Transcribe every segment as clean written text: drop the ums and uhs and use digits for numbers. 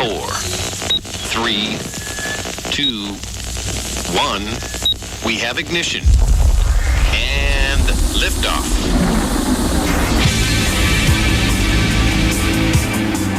4, 3, 2, 1. We have ignition. And liftoff.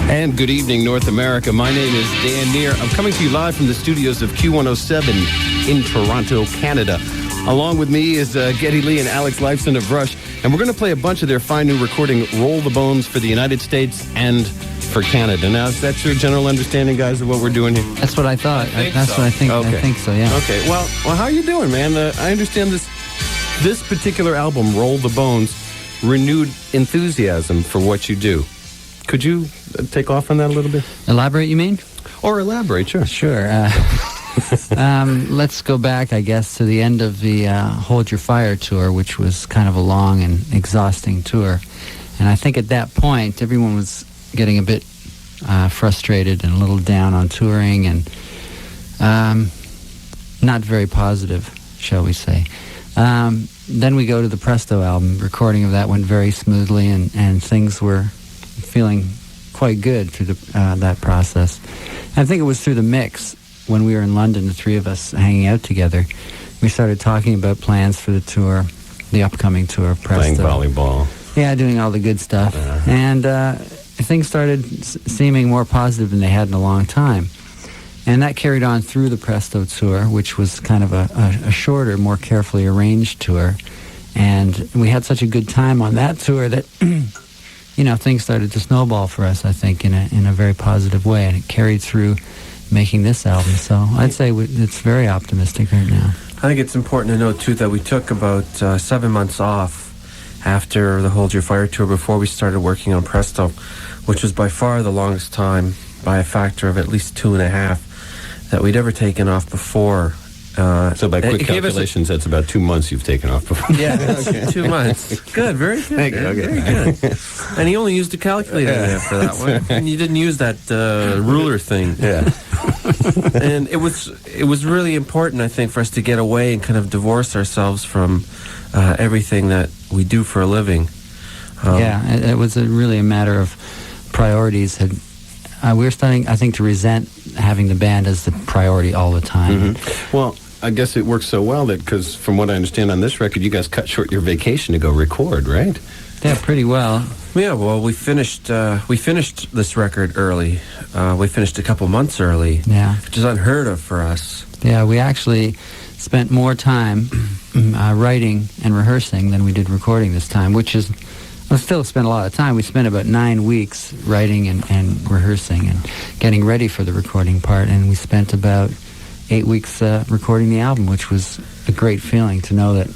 And good evening, North America. My name is Dan Neer. I'm coming to you live from the studios of Q107 in Toronto, Canada. Along with me is Geddy Lee and Alex Lifeson of Rush. And we're going to play a bunch of their fine new recording, Roll the Bones, for the United States and for Canada. Now, is that your general understanding, guys, of what we're doing here? That's what I thought. That's what I think. Okay. I think so, yeah. Okay. Well, how you doing, man? I understand this particular album, Roll the Bones, renewed enthusiasm for what you do. Could you take off on that a little bit? Elaborate, you mean? Or elaborate, sure. Sure. Let's go back, I guess, to the end of the Hold Your Fire tour, which was kind of a long and exhausting tour. And I think at that point, everyone was getting a bit frustrated and a little down on touring and not very positive, shall we say. Then we go to the Presto album. Recording of that went very smoothly, and things were feeling quite good through that process. I think it was through the mix when we were in London, the three of us hanging out together. We started talking about plans for the tour, the upcoming tour of Presto. Playing volleyball. Yeah, doing all the good stuff. And things started seeming more positive than they had in a long time. And that carried on through the Presto tour, which was kind of a shorter, more carefully arranged tour. And we had such a good time on that tour that things started to snowball for us, I think, in a very positive way, and it carried through making this album. So I'd say it's very optimistic right now. I think it's important to note, too, that we took about 7 months off after the Hold Your Fire tour before we started working on Presto, which was by far the longest time, by a factor of at least 2.5, that we'd ever taken off before. So by quick calculations, that's about 2 months you've taken off before. Yeah, okay. 2 months. Good, very good. Thank you. Okay. Very good. And he only used a calculator there for that one. And you didn't use that ruler thing. Yeah. And it was really important, I think, for us to get away and kind of divorce ourselves from everything that we do for a living. It was really a matter of priorities. We were starting, I think, to resent having the band as the priority all the time. Mm-hmm. Well, I guess it works so well that, because from what I understand on this record, you guys cut short your vacation to go record, right? Yeah, pretty well. Yeah, well, we finished this record early. We finished a couple months early, which is unheard of for us. Yeah, we actually spent more time writing and rehearsing than we did recording this time, which is... We still spent a lot of time. We spent about 9 weeks writing and rehearsing and getting ready for the recording part, and we spent about 8 weeks recording the album, which was a great feeling to know that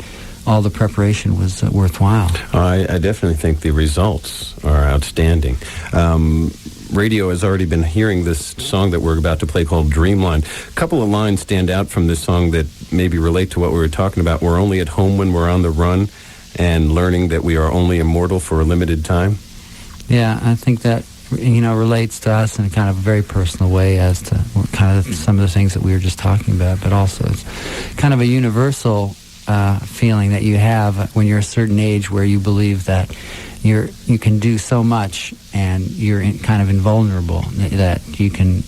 all the preparation was worthwhile. I definitely think the results are outstanding. Radio has already been hearing this song that we're about to play called Dreamline. A couple of lines stand out from this song that maybe relate to what we were talking about. We're only at home when we're on the run, and learning that we are only immortal for a limited time. Yeah, I think that, relates to us in a kind of very personal way as to kind of some of the things that we were just talking about, but also it's kind of a universal feeling that you have when you're a certain age where you believe that you can do so much and you're kind of invulnerable, that you can,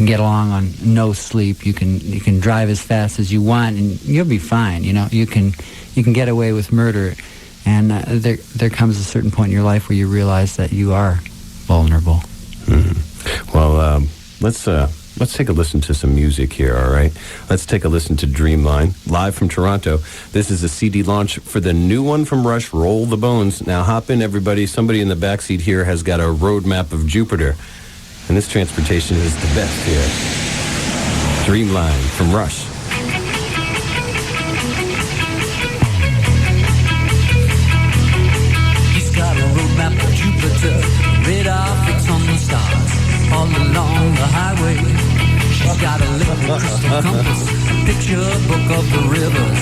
get along on no sleep, you can drive as fast as you want and you'll be fine, you can get away with murder, and there comes a certain point in your life where you realize that you are vulnerable. Mm-hmm. Well, let's take a listen to some music here, all right? Let's take a listen to Dreamline, live from Toronto. This is a CD launch for the new one from Rush, Roll the Bones. Now hop in, everybody. Somebody in the backseat here has got a roadmap of Jupiter, and this transportation is the best here. Dreamline from Rush. Jupiter, radar fixed on the stars, all along the highway. She's got a liquid crystal compass, a picture book of the rivers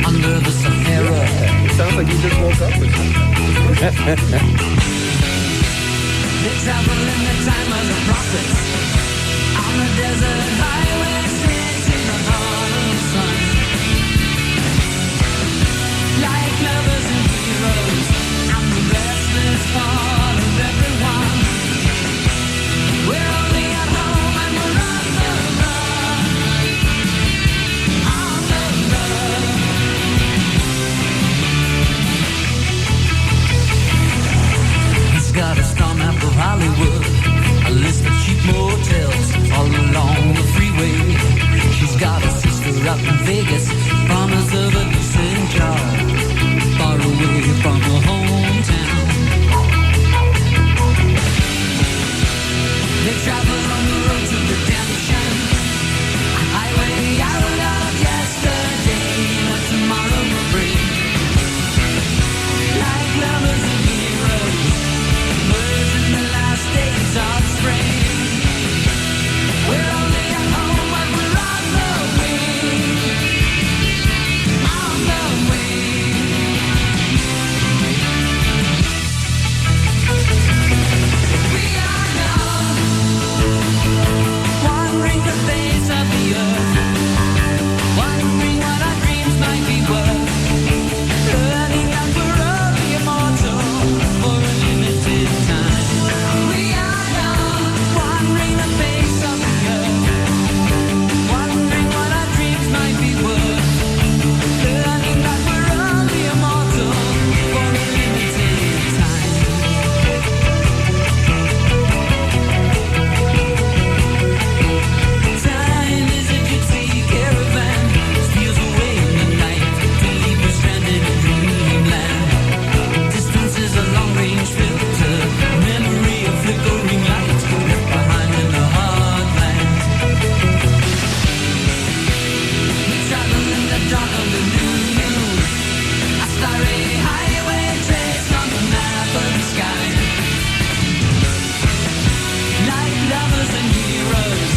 under the Sahara. Sounds like you just woke up with something. They travel in the time of the prophets on the desert highway, straight in the heart of the sun. Like lovers and heroes, I'm the restless part of everyone. We're only lovers and heroes,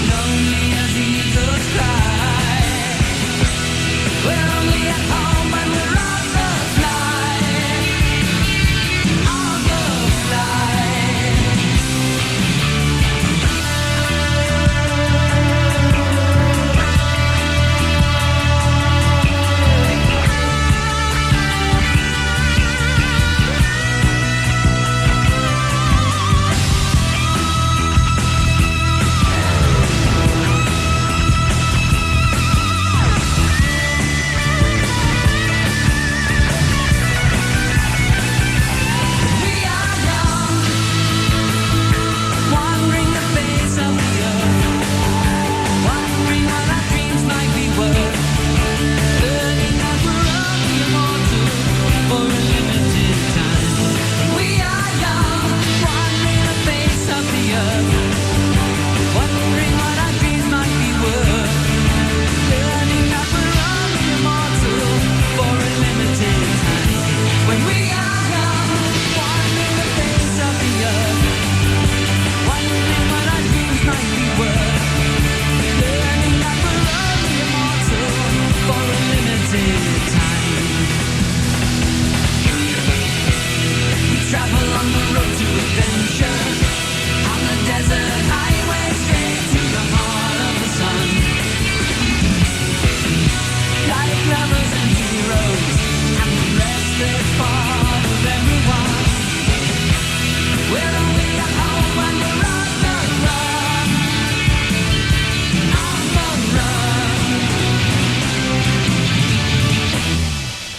lonely as the eagles cry. We're only at home when we're on the fly, on the fly.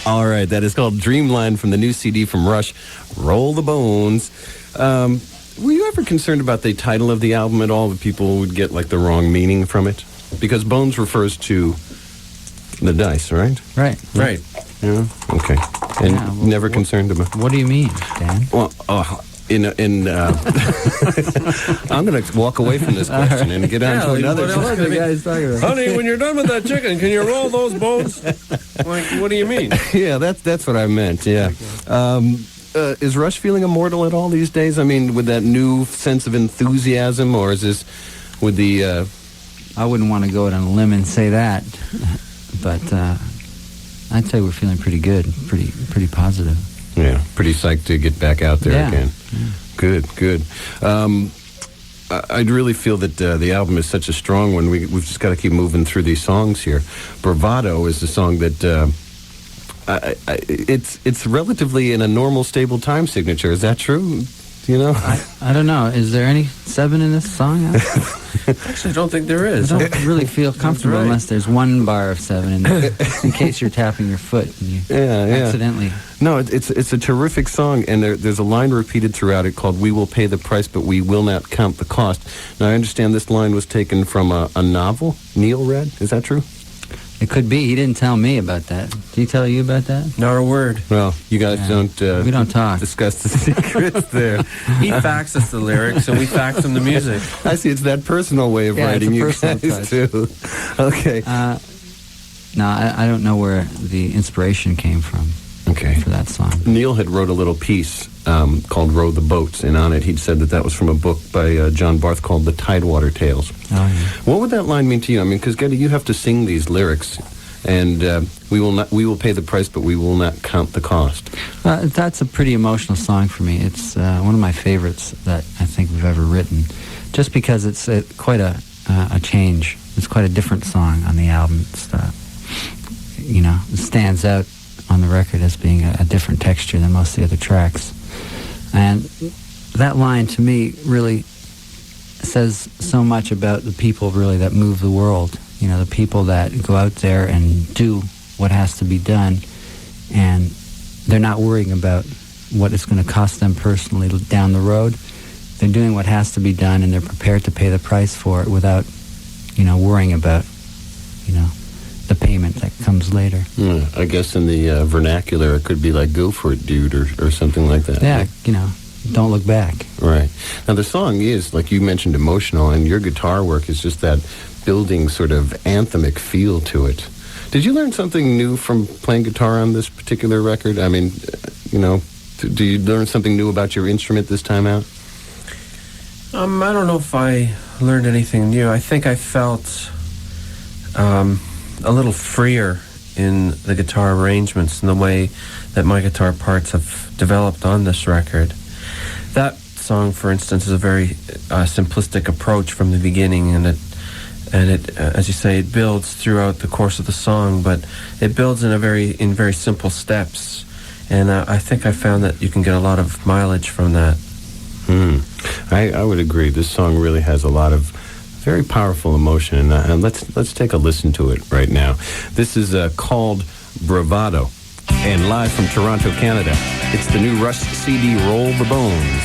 All right, that is called Dreamline from the new CD from Rush, Roll the Bones. Were you ever concerned about the title of the album at all, that people would get like the wrong meaning from it? Because Bones refers to the dice, right? Right. Right. Yeah. Okay. And Yeah, well, never concerned about. What do you mean, Dan? Well, I'm going to walk away from this question and get on to another. what else What could the it guy's talking about? be? Honey, when you're done with that chicken, can you roll those bones? Like, what do you mean? Yeah, that's what I meant. Yeah. Is Rush feeling immortal at all these days? I mean, with that new sense of enthusiasm, or is this with the? I wouldn't want to go out on a limb and say that, but I'd say we're feeling pretty good, pretty positive. Yeah, pretty psyched to get back out there Yeah. again. Yeah. Good. I'd really feel that the album is such a strong one. We've just got to keep moving through these songs here. Bravado is the song that it's relatively in a normal, stable time signature. Is that true? You know, I don't know. Is there any 7 in this song? Actually, I don't think there I is. don't really feel comfortable right. unless there's one bar of 7 in there, in case you're tapping your foot and you accidentally. No, it's a terrific song, and there's a line repeated throughout it called "We will pay the price, but we will not count the cost." Now, I understand this line was taken from a novel Neil read. Is that true? It could be. He didn't tell me about that. Did he tell you about that? Not a word. Well, you guys don't. We don't talk. Discuss the secrets there. He faxed us the lyrics, and we faxed him the music. I see. It's that personal way of Yeah, writing, it's a you personal guys touch. too. Okay. No, I don't know where the inspiration came from Okay. for that song. Neil had wrote a little piece called "Row the Boats," and on it he'd said that was from a book by John Barth called "The Tidewater Tales." Oh, yeah. What would that line mean to you? I mean, because Getty, you have to sing these lyrics, and we will pay the price, but we will not count the cost. That's a pretty emotional song for me. It's one of my favorites that I think we've ever written, just because it's quite a change. It's quite a different song on the album. It's, it stands out on the record as being a different texture than most of the other tracks. And that line, to me, really says so much about the people, really, that move the world. You know, the people that go out there and do what has to be done, and they're not worrying about what it's going to cost them personally down the road. They're doing what has to be done, and they're prepared to pay the price for it without, worrying about, the payment that comes later. Yeah, I guess in the vernacular, it could be like "Go for it, dude," or something like that. Yeah, don't look back. Right. Now, the song is, like you mentioned, emotional, and your guitar work is just that building sort of anthemic feel to it. Did you learn something new from playing guitar on this particular record? I mean, do you learn something new about your instrument this time out? I don't know if I learned anything new. I think I felt a little freer in the guitar arrangements and the way that my guitar parts have developed on this record. That song, for instance, is a very simplistic approach from the beginning, and it, as you say, it builds throughout the course of the song, but it builds in very simple steps, and I think I found that you can get a lot of mileage from that. I would agree. This song really has a lot of very powerful emotion, and let's take a listen to it right now. This is called Bravado, and live from Toronto, Canada. It's the new Rush CD, Roll the Bones.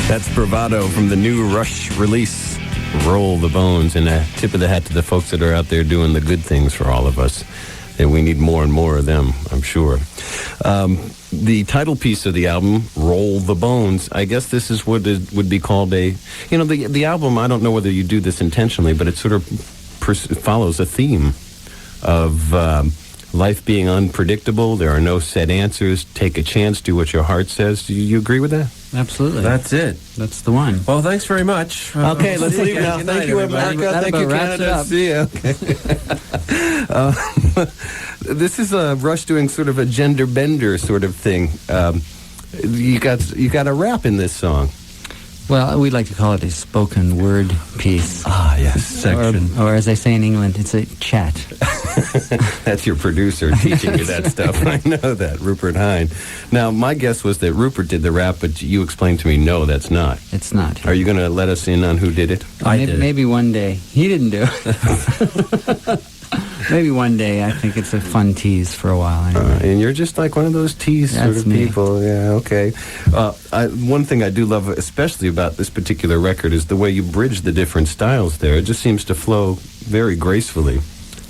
That's Bravado from the new Rush release, Roll the Bones, and a tip of the hat to the folks that are out there doing the good things for all of us. And we need more and more of them, I'm sure. The title piece of the album, Roll the Bones, I guess this is what would be called a... You know, the album, I don't know whether you do this intentionally, but it sort of follows a theme of life being unpredictable. There are no set answers. Take a chance. Do what your heart says. Do you agree with that? Absolutely. That's it. That's the one. Well, thanks very much. Okay, let's leave now. Good Thank night, you, everybody. America. That Thank you, about wraps it Canada. up. See ya. Okay. This is Rush doing sort of a gender bender sort of thing. You got a rap in this song. Well, we'd like to call it a spoken word piece. Ah, yes, section. Or as they say in England, it's a chat. That's your producer teaching you that stuff. I know that, Rupert Hine. Now, my guess was that Rupert did the rap, but you explained to me, no, that's not. It's not. Are you going to let us in on who did it? I did. Maybe one day. He didn't do it. Maybe one day. I think it's a fun tease for a while. Anyway. And you're just like one of those tease sort That's of me. people. Yeah, okay. One thing I do love, especially about this particular record, is the way you bridge the different styles there. It just seems to flow very gracefully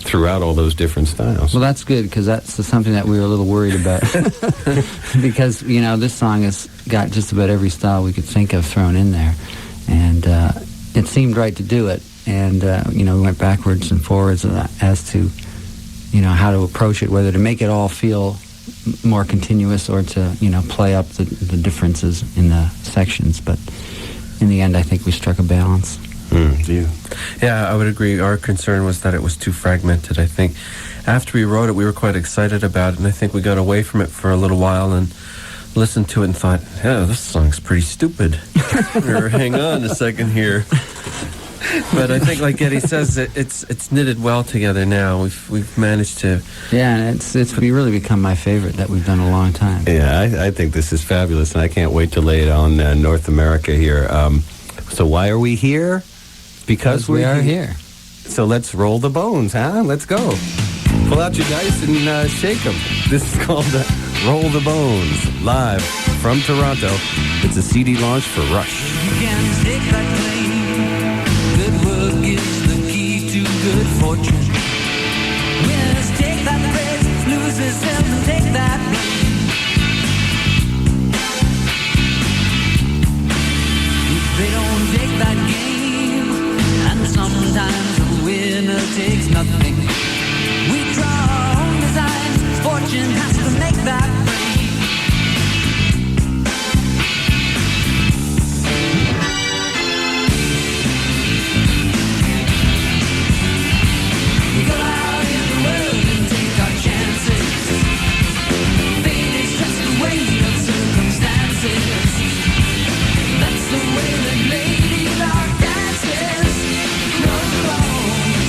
throughout all those different styles. Well, that's good, because that's something that we were a little worried about. Because, you know, this song has got just about every style we could think of thrown in there. And it seemed right to do it. And, you know, we went backwards and forwards as to, you know, how to approach it, whether to make it all feel more continuous or to, you know, play up the differences in the sections. But in the end, I think we struck a balance. Yeah, I would agree. Our concern was that it was too fragmented. I think after we wrote it, we were quite excited about it, and I think we got away from it for a little while and listened to it and thought, yeah, this song's pretty stupid. Or hang on a second here. But I think, like Eddie says, it's knitted well together now. We've managed to... Yeah, and it's really become my favorite that we've done in a long time. Yeah, I think this is fabulous, and I can't wait to lay it on North America here. So why are we here? Because we are here. So let's roll the bones, huh? Let's go. Pull out your dice and shake them. This is called Roll the Bones, live from Toronto. It's a CD launch for Rush. You can take that claim. Good work is the key to good fortune. Winners take that praise, losers seldom take that blame. If they don't take that game, and sometimes the winner takes nothing. We draw our own designs, fortune has to make that brain. We go out in the world and take our chances. Fate is just the weight of circumstances. That's the way that ladies are dances. Roll the bones.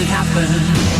it happen?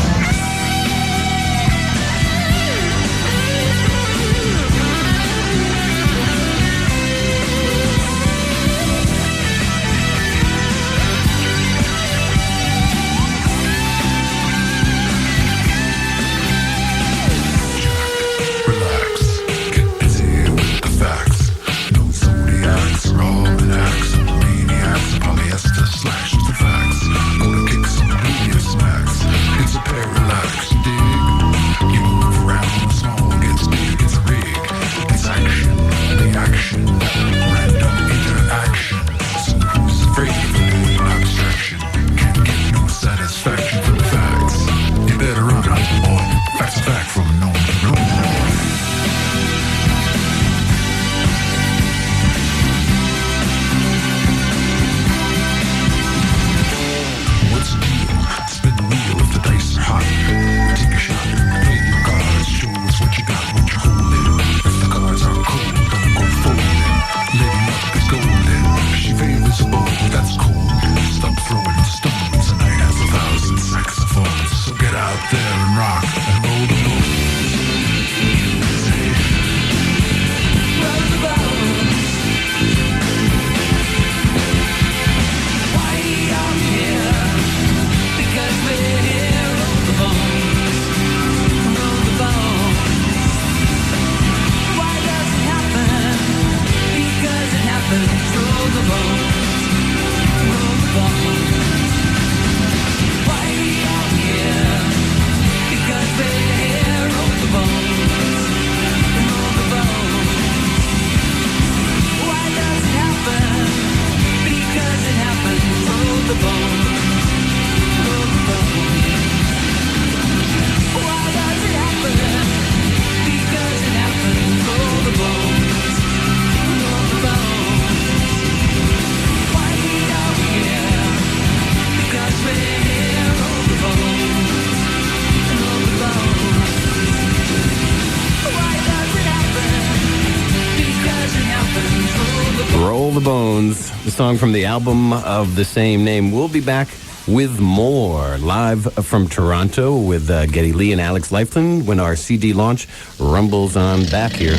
Roll the Bones, the song from the album of the same name. We'll be back with more live from Toronto with Geddy Lee and Alex Leifland when our CD launch rumbles on back here.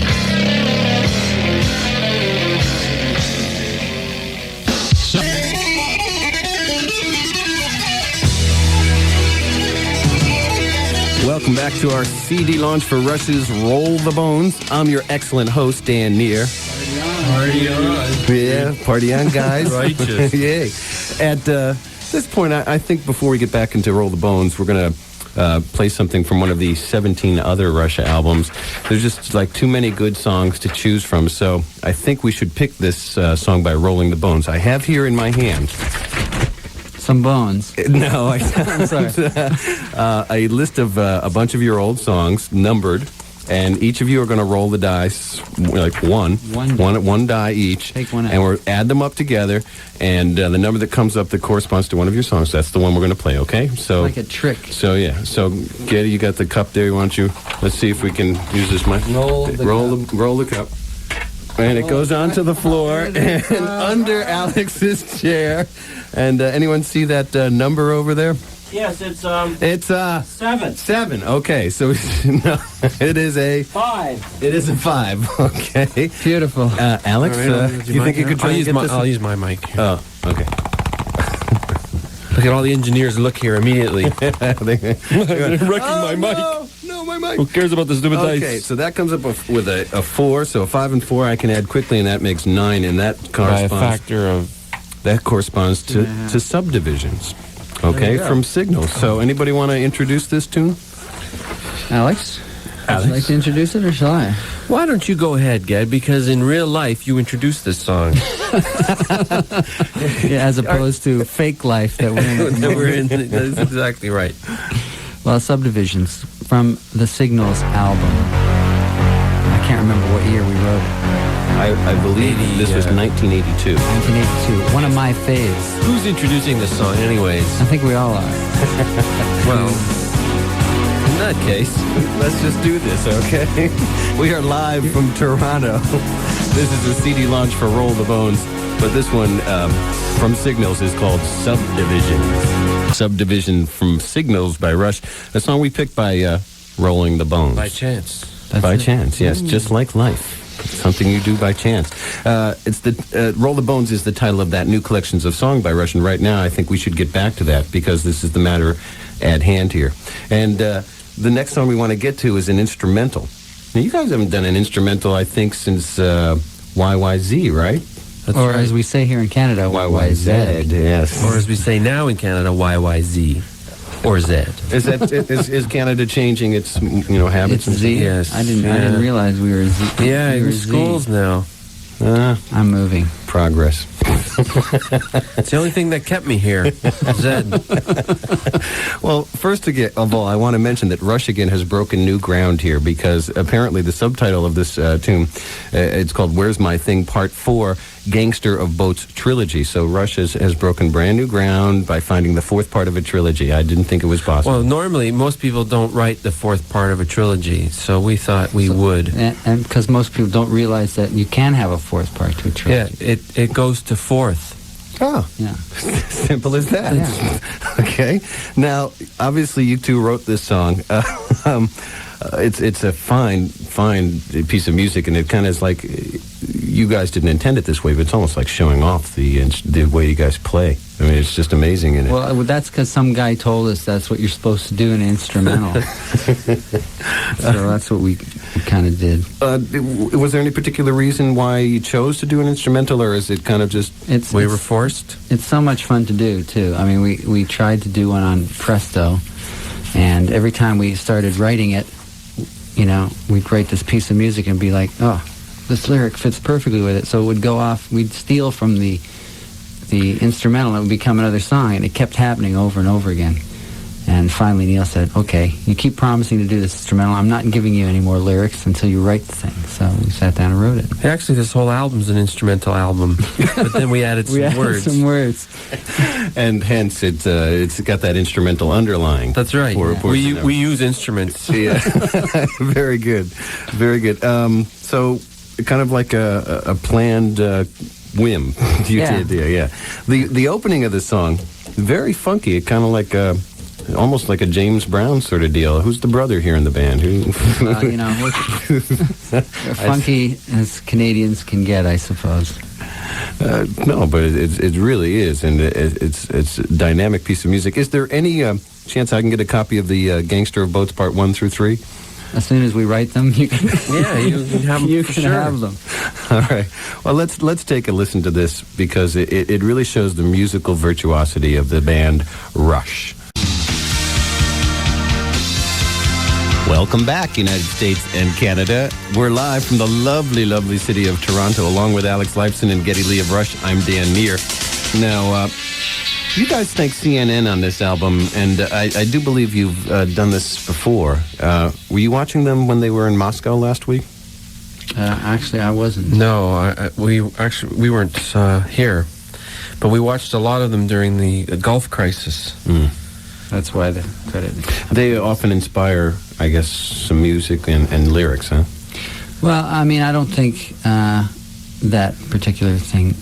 Welcome back to our CD launch for Rush's Roll the Bones. I'm your excellent host, Dan Neer. Party on. Yeah, party on, guys. Righteous. Yay. At this point, I think before we get back into Roll the Bones, we're going to play something from one of the 17 other Rush albums. There's just like too many good songs to choose from, so I think we should pick this song by Rolling the Bones. I have here in my hand... Some bones. No, I'm sorry. A list of a bunch of your old songs, numbered, and each of you are going to roll the dice, like one die each. Take one out. And we'll add them up together, and the number that comes up that corresponds to one of your songs, that's the one we're going to play, okay? So Like a trick. So, yeah. So, Geddy, you got the cup there, why don't you? Let's see if we can use this mic. Roll the cup. And it goes onto the floor and under Alex's chair. And anyone see that number over there? Yes, it's 7. 7. Okay, so no, it is a 5. It is a 5. Okay, beautiful. Alex, you think you could try and get this? I'll use my mic. Oh, okay. Look at all the engineers look here immediately. They're wrecking my mic. No, my mic. Who cares about the stupid dice? Okay, so that comes up with a 4. So a 5 and 4 I can add quickly, and that makes 9, and that corresponds. By a factor of. That corresponds to Subdivisions. Okay, from Signals. So anybody want to introduce this tune? Alex? Would you like to introduce it, or shall I? Why don't you go ahead, Ged? Because in real life, you introduced this song. Yeah, as opposed to fake life that we're in. That's exactly right. Well, Subdivisions from the Signals album. I can't remember what year we wrote it. I believe this was 1982. 1982. One of my faves. Who's introducing this song, anyways? I think we all are. Well, in that case, let's just do this, okay? We are live from Toronto. This is the CD launch for Roll the Bones, but this one from Signals is called Subdivisions. Subdivision from Signals by Rush, a song we picked by Rolling the Bones. By chance. By chance, yes, just like life. Something you do by chance. It's the Roll the Bones is the title of that new collections of song by Rush, and right now I think we should get back to that because this is the matter at hand here. And the next song we want to get to is an instrumental. Now, you guys haven't done an instrumental, I think, since YYZ, right? That's or right. As we say here in Canada, YYZ. Yes. Or as we say now in Canada, YYZ. Or Z. Is Canada changing its habits? It's Z. Yes. I didn't realize we were Z. Yeah, we were schools now. I'm moving. Progress. It's the only thing that kept me here. Zed. Well, first of all, I want to mention that Rush again has broken new ground here because apparently the subtitle of this tune, it's called "Where's My Thing?" Part 4, Gangster of Boats Trilogy. So Rush has broken brand new ground by finding the fourth part of a trilogy. I didn't think it was possible. Well, normally most people don't write the fourth part of a trilogy, so we thought we would. And because most people don't realize that you can have a fourth part to a trilogy. Yeah, it goes to fourth. Oh, yeah. Simple as that. Yeah. Okay. Now, obviously, you two wrote this song. It's a fine piece of music, and it kind of is like you guys didn't intend it this way, but it's almost like showing off the way you guys play. I mean, it's just amazing in it. Well, that's because some guy told us that's what you're supposed to do in an instrumental. So that's what we kind of did. Was there any particular reason why you chose to do an instrumental, or is it kind of just we were forced? It's so much fun to do, too. I mean, we tried to do one on Presto, and every time we started writing it, we'd write this piece of music and be like, oh, this lyric fits perfectly with it. So it would go off, we'd steal from the instrumental, and it would become another song, and it kept happening over and over again. And finally Neil said, okay, you keep promising to do this instrumental, I'm not giving you any more lyrics until you write the thing. So we sat down and wrote it. Actually, this whole album's an instrumental album, but then we added some words. And hence it's got that instrumental underlying. That's right. We use instruments. Yeah. Very good. Very good. So kind of like a planned whim. You did, yeah. The opening of the song, very funky. It kind of like almost like a James Brown sort of deal. Who's the brother here in the band? We're funky as Canadians can get, I suppose. No, but it really is, and it's a dynamic piece of music. Is there any chance I can get a copy of the Gangster of Boats Part 1 through 3? As soon as we write them, you can. Yeah, you can have them. You can have them. All right. Well, let's take a listen to this because it really shows the musical virtuosity of the band Rush. Welcome back, United States and Canada. We're live from the lovely, lovely city of Toronto, along with Alex Lifeson and Geddy Lee of Rush. I'm Dan Meir. Now, you guys thank CNN on this album, and I do believe you've done this before. Were you watching them when they were in Moscow last week? Actually, I wasn't. No, we weren't here, but we watched a lot of them during the Gulf crisis. That's why the credit. They often inspire, I guess, some music and lyrics, huh? Well, I mean, I don't think that particular thing,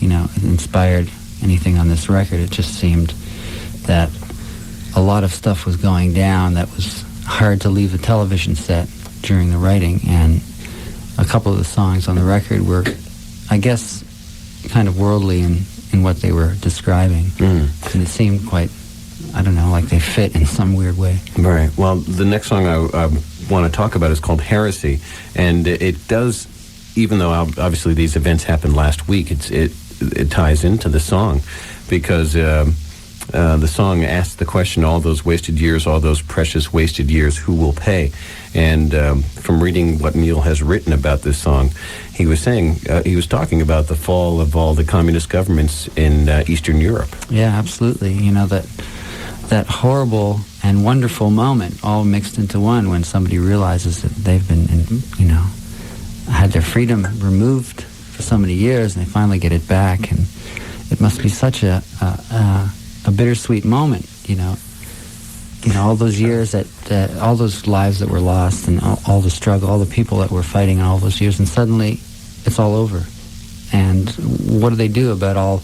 inspired anything on this record. It just seemed that a lot of stuff was going down that was hard to leave the television set during the writing, and a couple of the songs on the record were, I guess, kind of worldly in what they were describing. And it seemed quite, I don't know, like they fit in some weird way. Right. Well, the next song I want to talk about is called Heresy, and it does, even though obviously these events happened last week, it ties into the song because the song asks the question, all those wasted years, all those precious wasted years, who will pay? And from reading what Neil has written about this song, he was saying, he was talking about the fall of all the communist governments in Eastern Europe. Yeah, absolutely. That horrible and wonderful moment all mixed into one when somebody realizes that they've been, had their freedom removed for so many years, and they finally get it back, and it must be such a bittersweet moment, all those years that all those lives that were lost, and all the struggle, all the people that were fighting in all those years, and suddenly it's all over. And what do they do about all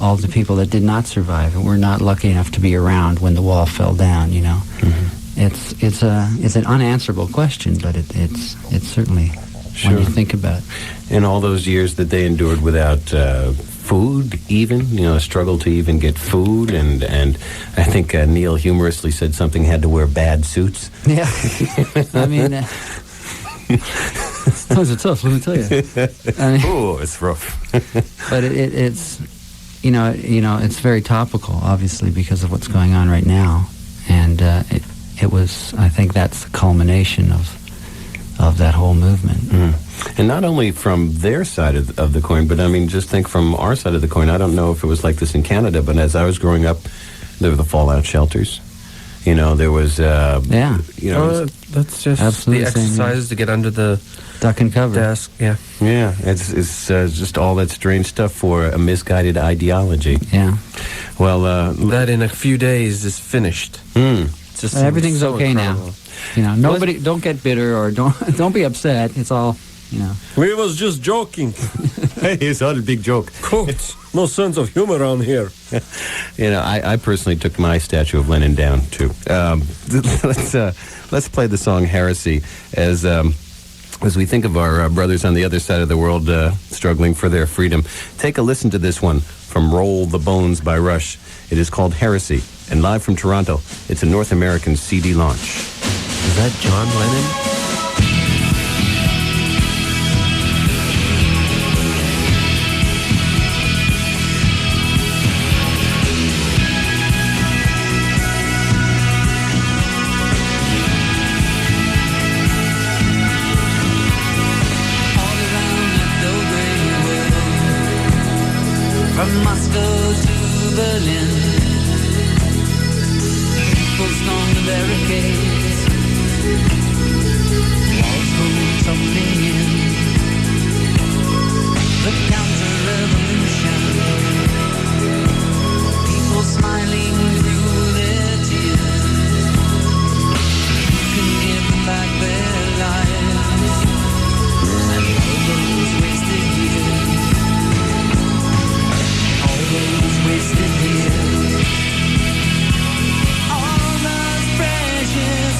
all the people that did not survive and were not lucky enough to be around when the wall fell down. You know, it's an unanswerable question, but it's certainly when you think about it. In all those years that they endured without food, even, you know, struggle to even get food, and I think Neil humorously said something had to wear bad suits. Yeah, I mean, those are tough. Let me tell you. I mean, Oh, it's rough. but it's you know it's very topical, obviously, because of what's going on right now, and it was, I think that's the culmination of that whole movement. And not only from their side of the coin, but I mean, just think from our side of the coin. I don't know if it was like this in Canada, but as I was growing up, there were the fallout shelters. You know, there was, you know, that's just Absolutely the same, exercises to get under the Duck and cover. desk. Yeah. yeah, it's just all that strange stuff for a misguided ideology. Yeah. Well, That in a few days is finished. Just Everything's so okay incredible. now. You know, nobody, don't get bitter or don't be upset. It's all, you know. We was just joking. hey, it's all a big joke. Coach, no sense of humor around here. You know, I personally took my statue of Lenin down too. Let's play the song "Heresy" as we think of our brothers on the other side of the world struggling for their freedom. Take a listen to this one from "Roll the Bones" by Rush. It is called "Heresy," and live from Toronto, it's a North American CD launch. Is that John Lennon? From Moscow to Berlin, people storm the barricades, walls go tumbling in. The counter-revolution, people smiling through their tears. You can give them back their lives and all those wasted years. Those wasted years, all those precious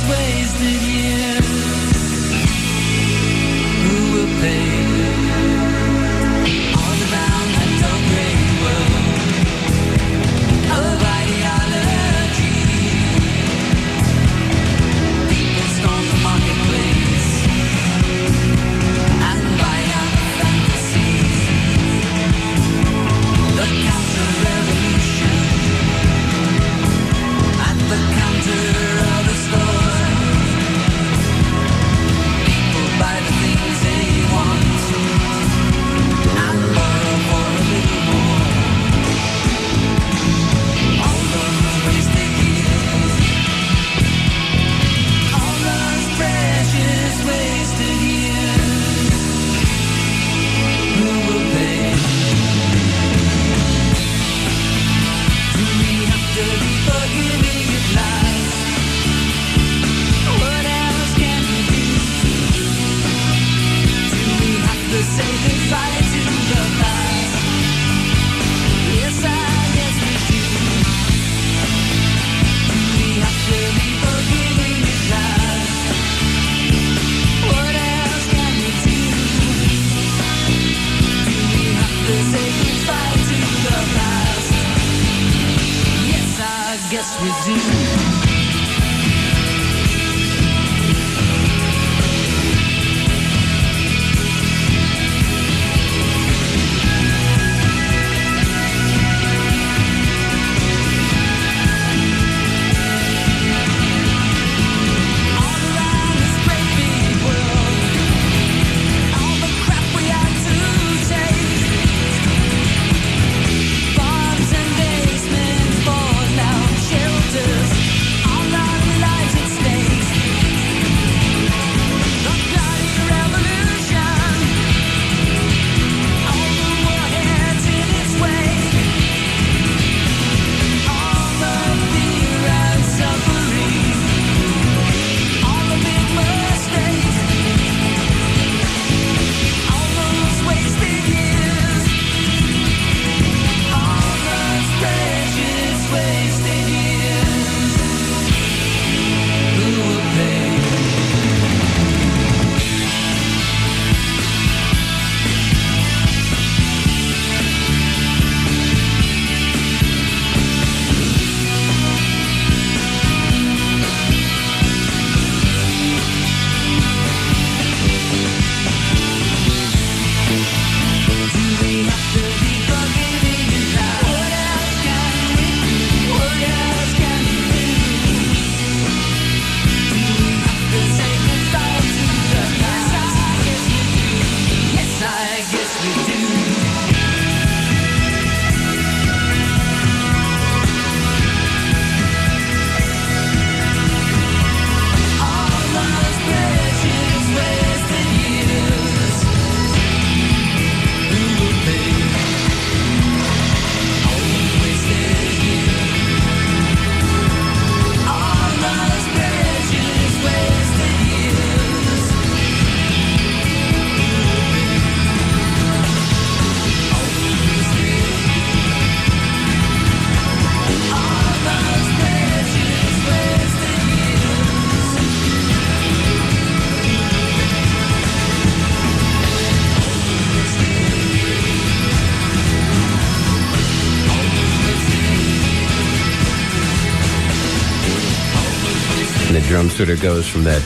And the drum sort of goes from that,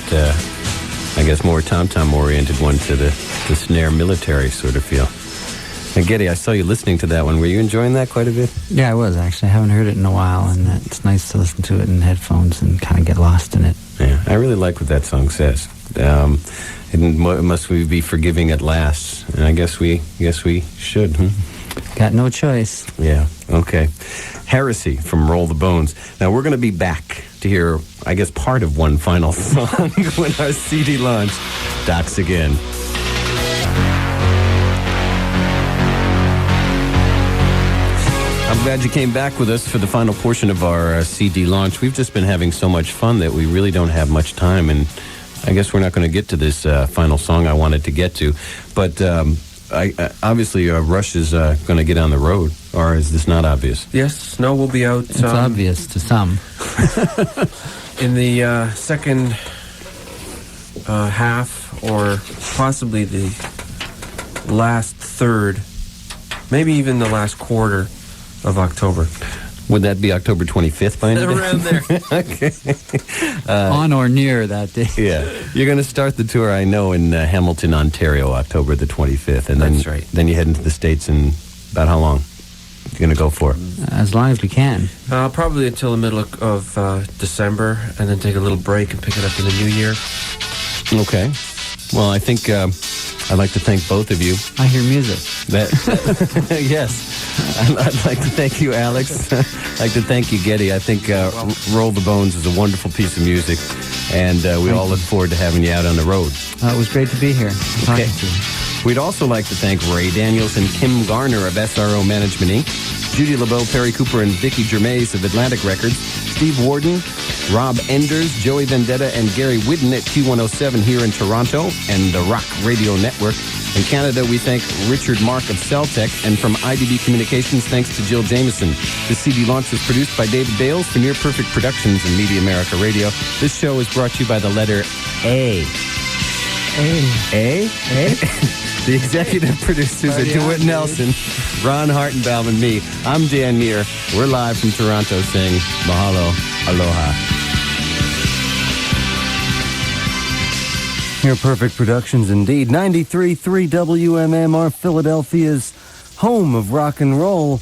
I guess, more tom-tom oriented one to the snare military sort of feel. And Getty, I saw you listening to that one. Were you enjoying that quite a bit? Yeah, I was, actually. I haven't heard it in a while, and it's nice to listen to it in headphones and kind of get lost in it. Yeah, I really like what that song says. Must we be forgiving at last? And I guess we should. Got no choice. Yeah. Okay. Heresy from Roll the Bones. Now we're going to be back to hear, I guess, part of one final song when our CD launch docks again. I'm glad you came back with us for the final portion of our CD launch. We've just been having so much fun that we really don't have much time, and I guess we're not going to get to this final song I wanted to get to. But obviously, Rush is going to get on the road, or is this not obvious? Yes, Snow will be out. It's obvious to some. In the second half, or possibly the last third, maybe even the last quarter of October. Would that be October 25th by any Around there. Okay. On or near that day. Yeah. You're going to start the tour, I know, in Hamilton, Ontario, October the 25th. And That's right. Then you head into the States in about how long? You're going to go for? As long as we can. Probably until the middle of December, and then take a little break and pick it up in the new year. Okay. Well, I think I'd like to thank both of you. I hear music. Yes. I'd like to thank you, Alex. I'd like to thank you, Getty. I think Roll the Bones is a wonderful piece of music, and we all look forward to having you out on the road. It was great to be here. Okay. We'd also like to thank Ray Daniels and Kim Garner of SRO Management, Inc., Judy LeBeau, Perry Cooper, and Vicky Germais of Atlantic Records, Steve Warden, Rob Enders, Joey Vendetta, and Gary Whidden at Q107 here in Toronto and the Rock Radio Network. In Canada, we thank Richard Mark of Celtech, and from IDB Communications, thanks to Jill Jameson. The CD launch was produced by David Bales for Near Perfect Productions and Media America Radio. This show is brought to you by the letter A. A? The executive producers are DeWitt Nelson, Ron Hartenbaum, and me. I'm Dan Neer. We're live from Toronto saying mahalo, aloha. Near Perfect Productions indeed. 93.3 WMMR, Philadelphia's home of rock and roll.